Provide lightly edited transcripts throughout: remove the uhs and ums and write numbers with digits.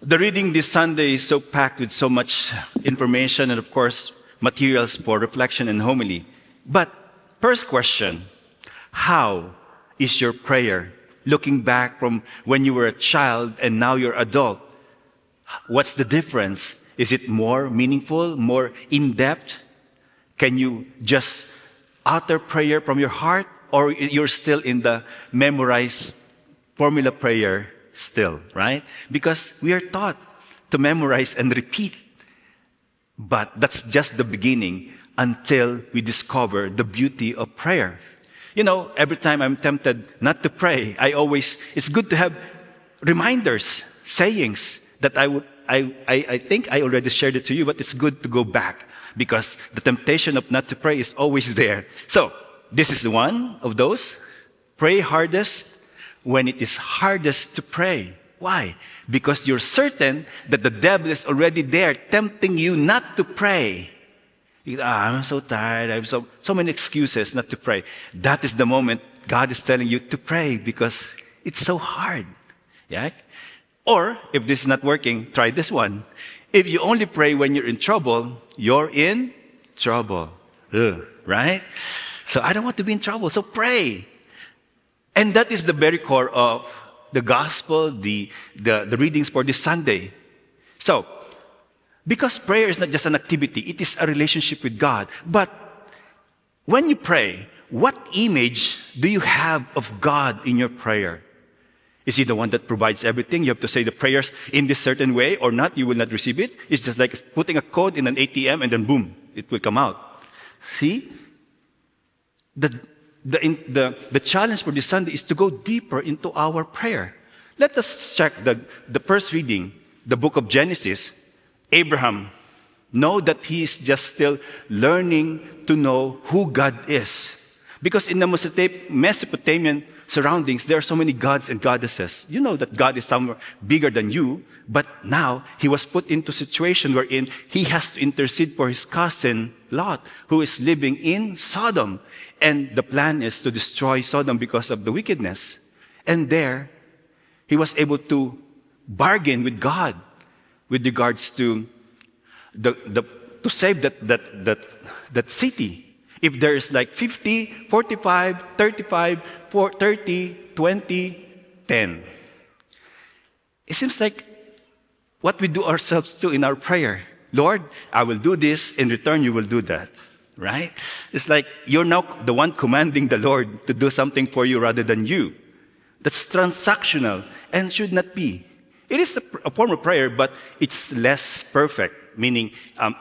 The reading this Sunday is so packed with so much information and, of course, materials for reflection and homily. But, first question, how is your prayer? Looking back from when you were a child and now you're adult, what's the difference? Is it more meaningful, more in-depth? Can you just utter prayer from your heart, or you're still in the memorized formula prayer still, right? Because we are taught to memorize and repeat. But that's just the beginning until we discover the beauty of prayer. You know, every time I'm tempted not to pray, it's good to have reminders, sayings that I think I already shared it to you, but it's good to go back because the temptation of not to pray is always there. So, this is one of those. Pray hardest when it is hardest to pray. Why? Because you're certain that the devil is already there tempting you not to pray. I'm so tired. I have so many excuses not to pray. That is the moment God is telling you to pray because it's so hard. Yeah? Or, if this is not working, try this one. If you only pray when you're in trouble, you're in trouble. Right? So I don't want to be in trouble, so pray. And that is the very core of the gospel, the readings for this Sunday. So, because prayer is not just an activity, it is a relationship with God. But when you pray, what image do you have of God in your prayer? Is He the one that provides everything? You have to say the prayers in this certain way or not, you will not receive it. It's just like putting a code in an ATM and then boom, it will come out. See? The challenge for this Sunday is to go deeper into our prayer. Let us check the first reading, the book of Genesis. Abraham, know that he is just still learning to know who God is. Because in the Mesopotamian surroundings, there are so many gods and goddesses. You know that God is somewhere bigger than you, but now he was put into a situation wherein he has to intercede for his cousin Lot, who is living in Sodom. And the plan is to destroy Sodom because of the wickedness. And there, he was able to bargain with God with regards to to save that city. If there is like 50, 45, 35, 30, 20, 10. It seems like what we do ourselves too in our prayer. Lord, I will do this, in return you will do that. Right? It's like you're now the one commanding the Lord to do something for you rather than you. That's transactional and should not be. It is a form of prayer, but it's less perfect, meaning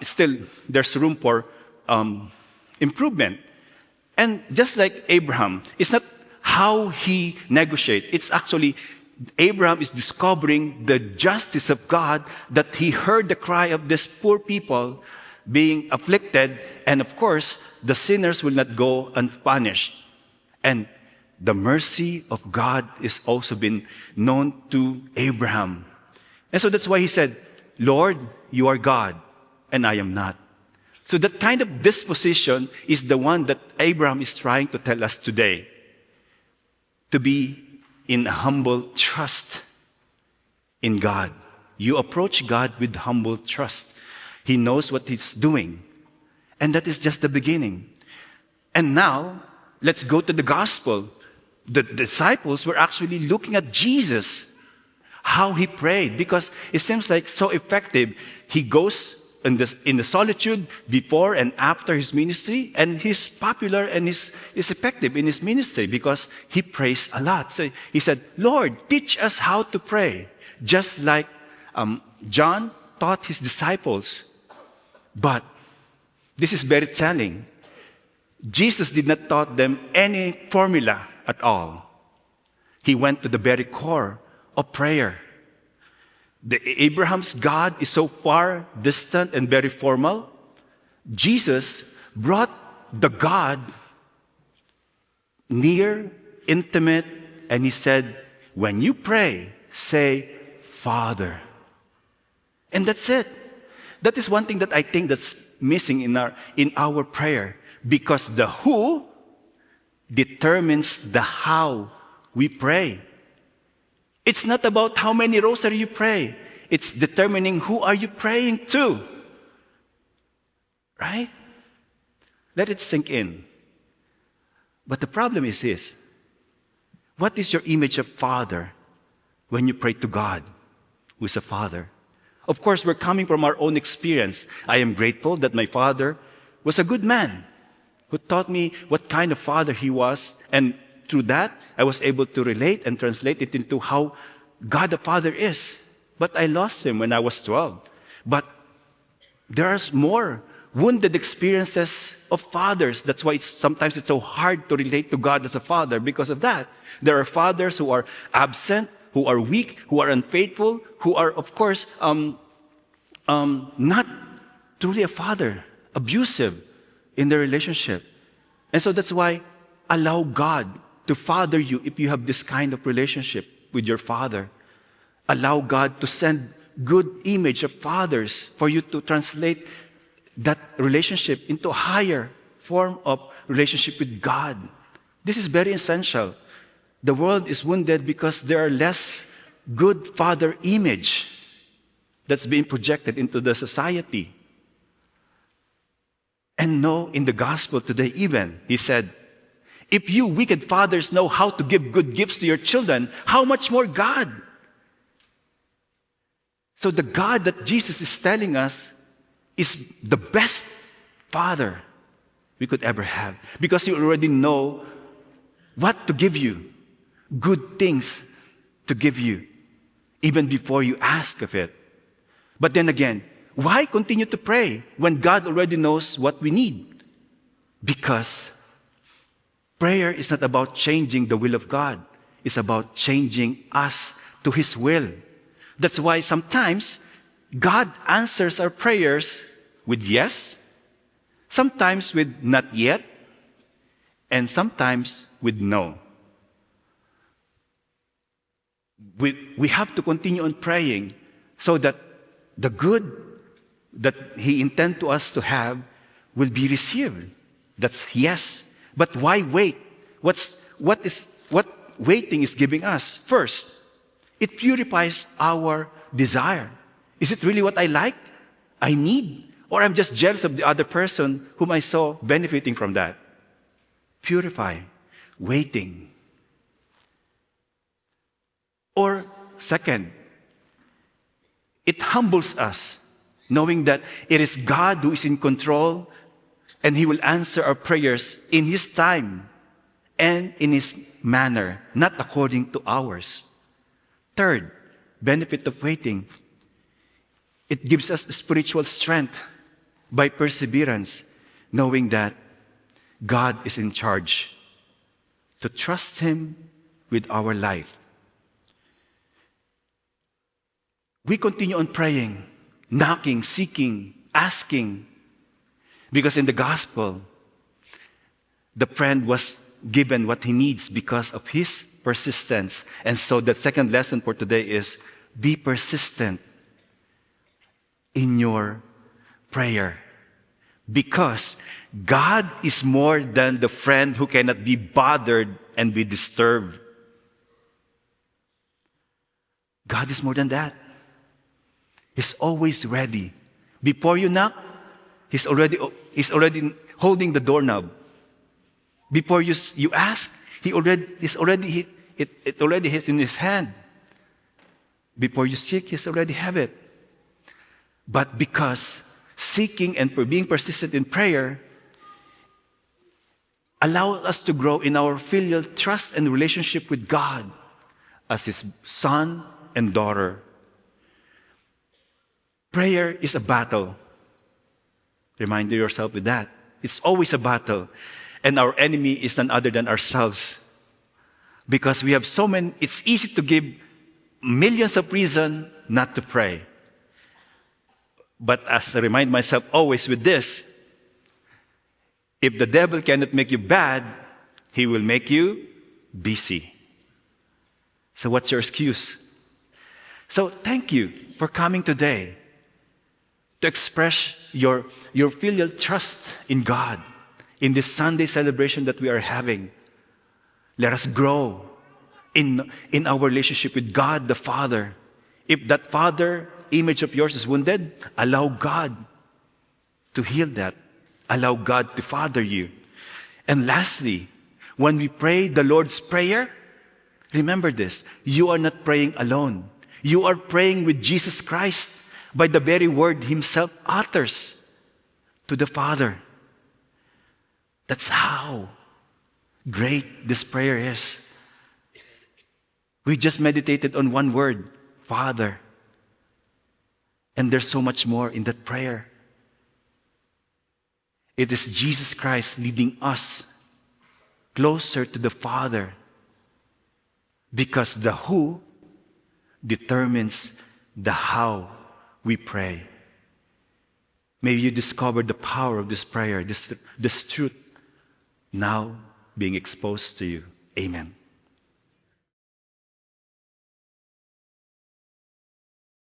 still there's room for improvement. And just like Abraham, it's not how he negotiates. It's actually Abraham is discovering the justice of God, that he heard the cry of these poor people being afflicted, and of course, the sinners will not go unpunished. And the mercy of God is also been known to Abraham. And so that's why he said, Lord, you are God, and I am not. So that kind of disposition is the one that Abraham is trying to tell us today. To be in humble trust in God. You approach God with humble trust. He knows what He's doing. And that is just the beginning. And now, let's go to the gospel. The disciples were actually looking at Jesus, how He prayed, because it seems like so effective. He goes in the solitude before and after His ministry, and He's popular and is effective in His ministry because He prays a lot. So He said, Lord, teach us how to pray, just like John taught his disciples. But this is very telling. Jesus did not taught them any formula at all. He went to the very core of prayer. Abraham's God is so far distant and very formal. Jesus brought the God near, intimate, and He said, when you pray, say, Father. And that's it. That is one thing that I think that's missing in our prayer. Because the who determines the how we pray. It's not about how many rosary you pray. It's determining who are you praying to. Right? Let it sink in. But the problem is this. What is your image of Father when you pray to God, who is a Father? Of course, we're coming from our own experience. I am grateful that my father was a good man who taught me what kind of father he was. And through that, I was able to relate and translate it into how God the Father is. But I lost him when I was 12. But there's more wounded experiences of fathers. That's why sometimes it's so hard to relate to God as a father because of that. There are fathers who are absent, who are weak, who are unfaithful, who are, of course, not truly a father, abusive in their relationship. And so that's why allow God to father you if you have this kind of relationship with your father. Allow God to send good image of fathers for you to translate that relationship into a higher form of relationship with God. This is very essential. The world is wounded because there are less good father image that's being projected into the society. And no, in the gospel today even, he said, if you wicked fathers know how to give good gifts to your children, how much more God? So the God that Jesus is telling us is the best father we could ever have. Because He already know what to give you, good things to give you, even before you ask of it. But then again, why continue to pray when God already knows what we need? Because prayer is not about changing the will of God. It's about changing us to His will. That's why sometimes God answers our prayers with yes, sometimes with not yet, and sometimes with no. We have to continue on praying so that the good that He intends to us to have will be received. That's yes. But why wait? What waiting is giving us? First, it purifies our desire. Is it really what I like? I need? Or I'm just jealous of the other person whom I saw benefiting from that? Purify. Waiting. Or second, it humbles us, knowing that it is God who is in control and He will answer our prayers in His time and in His manner, not according to ours. Third, benefit of waiting. It gives us spiritual strength by perseverance, knowing that God is in charge. To trust Him with our life. We continue on praying, knocking, seeking, asking. Because in the gospel, the friend was given what he needs because of his persistence. And so the second lesson for today is be persistent in your prayer. Because God is more than the friend who cannot be bothered and be disturbed. God is more than that. He's always ready. Before you knock, He's already holding the doorknob. Before you ask, it already hits in His hand. Before you seek, He's already have it. But because seeking and being persistent in prayer allow us to grow in our filial trust and relationship with God as His son and daughter. Prayer is a battle. Remind yourself with that. It's always a battle. And our enemy is none other than ourselves. Because we have so many, it's easy to give millions of reasons not to pray. But as I remind myself always with this, if the devil cannot make you bad, he will make you busy. So what's your excuse? So thank you for coming today to express your filial trust in God in this Sunday celebration that we are having. Let us grow in our relationship with God the Father. If that Father image of yours is wounded, allow God to heal that. Allow God to father you. And lastly, when we pray the Lord's Prayer, remember this, you are not praying alone. You are praying with Jesus Christ by the very word Himself utters to the Father. That's how great this prayer is. We just meditated on one word, Father. And there's so much more in that prayer. It is Jesus Christ leading us closer to the Father, because the who determines the how we pray. May you discover the power of this prayer, this truth now being exposed to you. Amen.